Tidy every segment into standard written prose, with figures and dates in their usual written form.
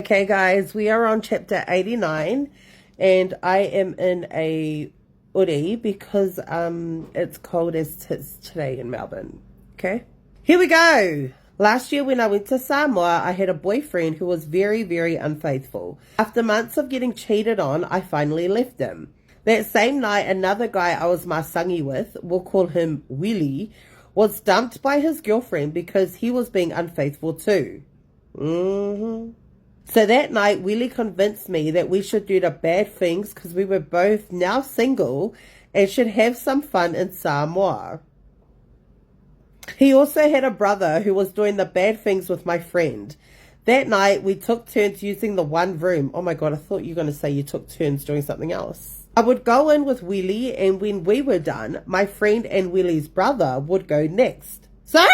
Okay guys, we are on chapter 89 and I am in a hoodie because it's cold as tits today in Melbourne. Okay, here we go. Last year when I went to Samoa, I had a boyfriend who was very unfaithful. After months of getting cheated on, I finally left him. That same night, another guy I was masangi with, we'll call him Willie, was dumped by his girlfriend because he was being unfaithful too. So that night, Willie convinced me that we should do the bad things because we were both now single and should have some fun in Samoa. He also had a brother who was doing the bad things with my friend. That night, we took turns using the one room. Oh my God, I thought you were going to say you took turns doing something else. I would go in with Willie, and when we were done, my friend and Willie's brother would go next. Sorry?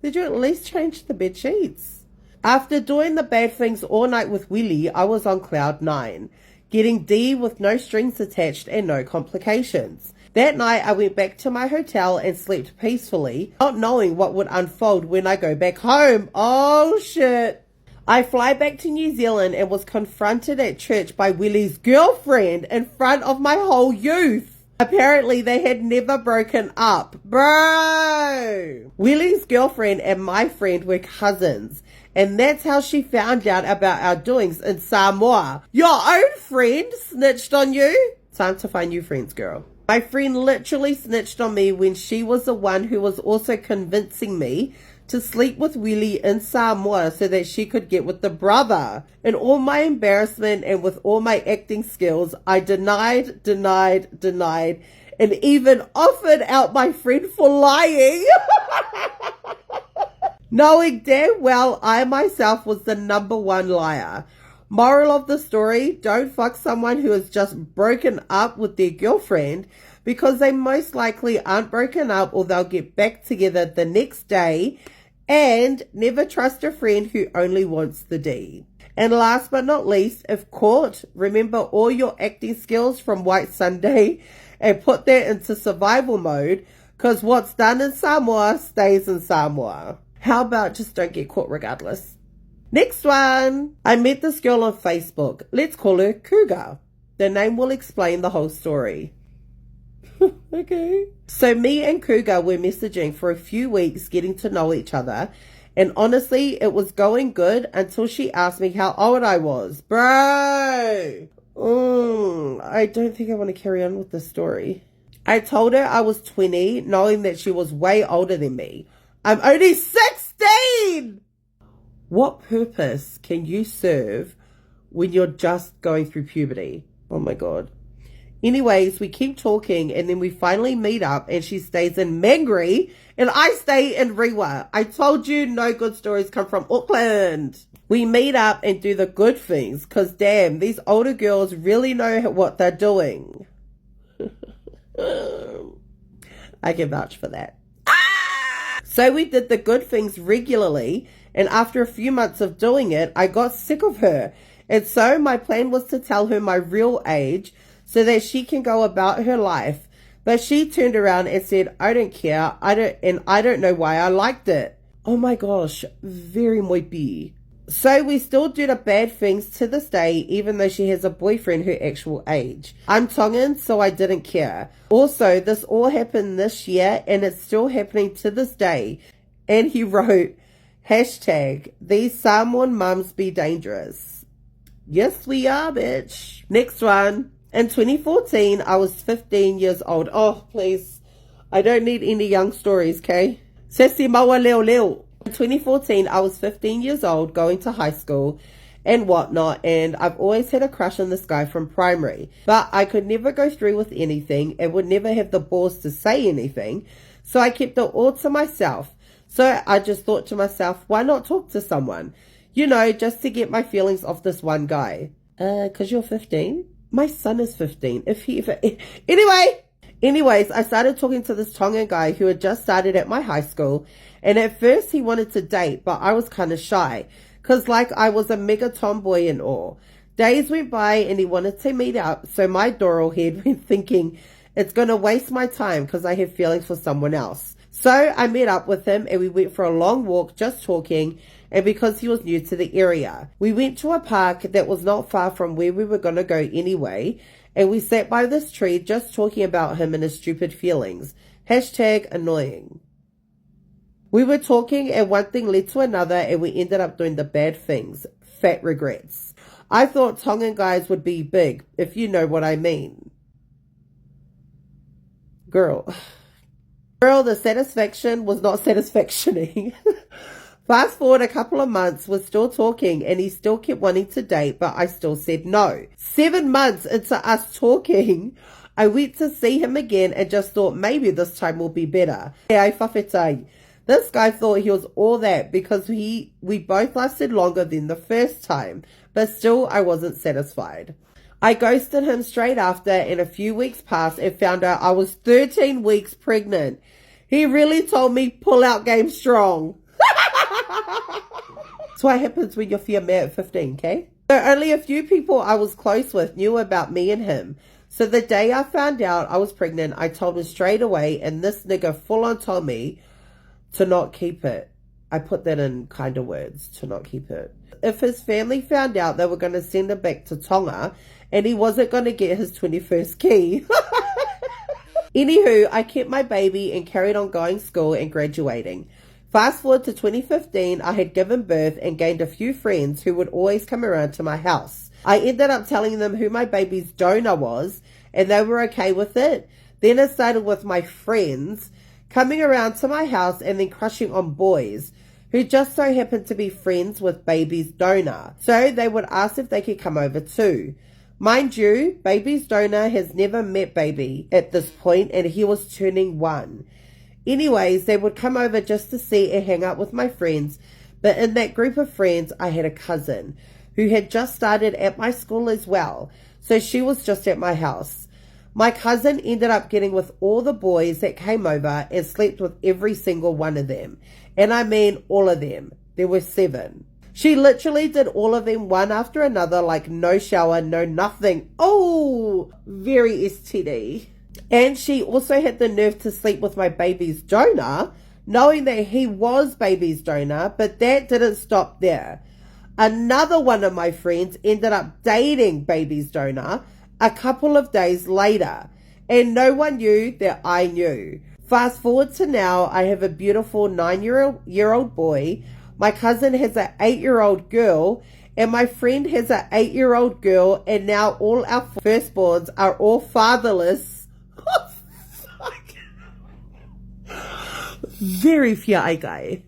Did you at least change the bed sheets? After doing the bad things all night with Willie, I was on cloud 9, getting D with no strings attached and no complications. That night, I went back to my hotel and slept peacefully, not knowing what would unfold when I go back home. Oh shit. I fly back to New Zealand and was confronted at church by Willie's girlfriend in front of my whole youth. Apparently, they had never broken up. Bro! Willie's girlfriend and my friend were cousins, and that's how she found out about our doings in Samoa. Your own friend snitched on you? Time to find new friends, girl. My friend literally snitched on me when she was the one who was also convincing me to sleep with Willie in Samoa so that she could get with the brother. In all my embarrassment and with all my acting skills, I denied, and even offered out my friend for lying. Knowing damn well I myself was the #1 liar. Moral of the story, don't fuck someone who has just broken up with their girlfriend because they most likely aren't broken up or they'll get back together the next day. And never trust a friend who only wants the D. And last but not least, if caught, remember all your acting skills from White Sunday and put that into survival mode, because what's done in Samoa stays in Samoa. How about just don't get caught regardless? Next one. I met this girl on Facebook. Let's call her Cougar. The name will explain the whole story. Okay. So me and Cougar were messaging for a few weeks, getting to know each other. And honestly, it was going good until she asked me how old I was. Bro! I don't think I want to carry on with this story. I told her I was 20, knowing that she was way older than me. I'm only 16! What purpose can you serve when you're just going through puberty? Oh my God. Anyways, we keep talking and then we finally meet up and she stays in Mangere and I stay in Rewa. I told you no good stories come from Auckland. We meet up and do the good things because damn, these older girls really know what they're doing. I can vouch for that. So we did the good things regularly, and after a few months of doing it, I got sick of her. And so my plan was to tell her my real age so that she can go about her life. But she turned around and said, I don't care. I don't know why I liked it. Oh my gosh, very moipi. So we still do the bad things to this day, even though she has a boyfriend her actual age. I'm Tongan, so I didn't care. Also, this all happened this year and it's still happening to this day. And he wrote, hashtag, these Samoan mums be dangerous. Yes, we are, bitch. Next one. In 2014, I was 15 years old. Oh, please. I don't need any young stories, okay? Sesi maua leo leo. In 2014, I was 15 years old, going to high school and whatnot, and I've always had a crush on this guy from primary. But I could never go through with anything and would never have the balls to say anything, so I kept it all to myself. So I just thought to myself, why not talk to someone? You know, just to get my feelings off this one guy. 'Cause you're 15? My son is 15. Anyways, I started talking to this Tongan guy who had just started at my high school. And at first he wanted to date, but I was kind of shy. Because like I was a mega tomboy and all. Days went by and he wanted to meet up. So my Doral head went thinking, it's going to waste my time because I have feelings for someone else. So I met up with him and we went for a long walk just talking. and because he was new to the area. We went to a park that was not far from where we were going to go anyway, and we sat by this tree just talking about him and his stupid feelings. #annoying. We were talking and one thing led to another and we ended up doing the bad things. Fat regrets. I thought Tongan guys would be big, if you know what I mean. Girl, the satisfaction was not satisfactioning. Fast forward a couple of months, we're still talking and he still kept wanting to date, but I still said no. 7 months into us talking, I went to see him again and just thought maybe this time will be better. Hey, whawhetai. This guy thought he was all that because we both lasted longer than the first time, but still I wasn't satisfied. I ghosted him straight after and a few weeks passed and found out I was 13 weeks pregnant. He really told me pull out game strong. That's what happens when you're female at 15, okay? So only a few people I was close with knew about me and him. So the day I found out I was pregnant, I told him straight away and this nigga full on told me to not keep it. I put that in kind of words, to not keep it. If his family found out, they were going to send him back to Tonga and he wasn't going to get his 21st key. Anywho, I kept my baby and carried on going to school and graduating. Fast forward to 2015, I had given birth and gained a few friends who would always come around to my house. I ended up telling them who my baby's donor was and they were okay with it. Then it started with my friends coming around to my house and then crushing on boys who just so happened to be friends with baby's donor. So they would ask if they could come over too. Mind you, baby's donor has never met baby at this point and he was turning 1. Anyways, they would come over just to see and hang out with my friends. But in that group of friends, I had a cousin who had just started at my school as well. So she was just at my house. My cousin ended up getting with all the boys that came over and slept with every single one of them. And I mean all of them. There were 7. She literally did all of them one after another, like no shower, no nothing. Oh, very STD. And she also had the nerve to sleep with my baby's donor, knowing that he was baby's donor, but that didn't stop there. Another one of my friends ended up dating baby's donor a couple of days later, and no one knew that I knew. Fast forward to now, I have a beautiful 9-year-old boy. My cousin has an 8-year-old girl, and my friend has an 8-year-old girl, and now all our firstborns are all fatherless. Oh, fuck. Very fia guy.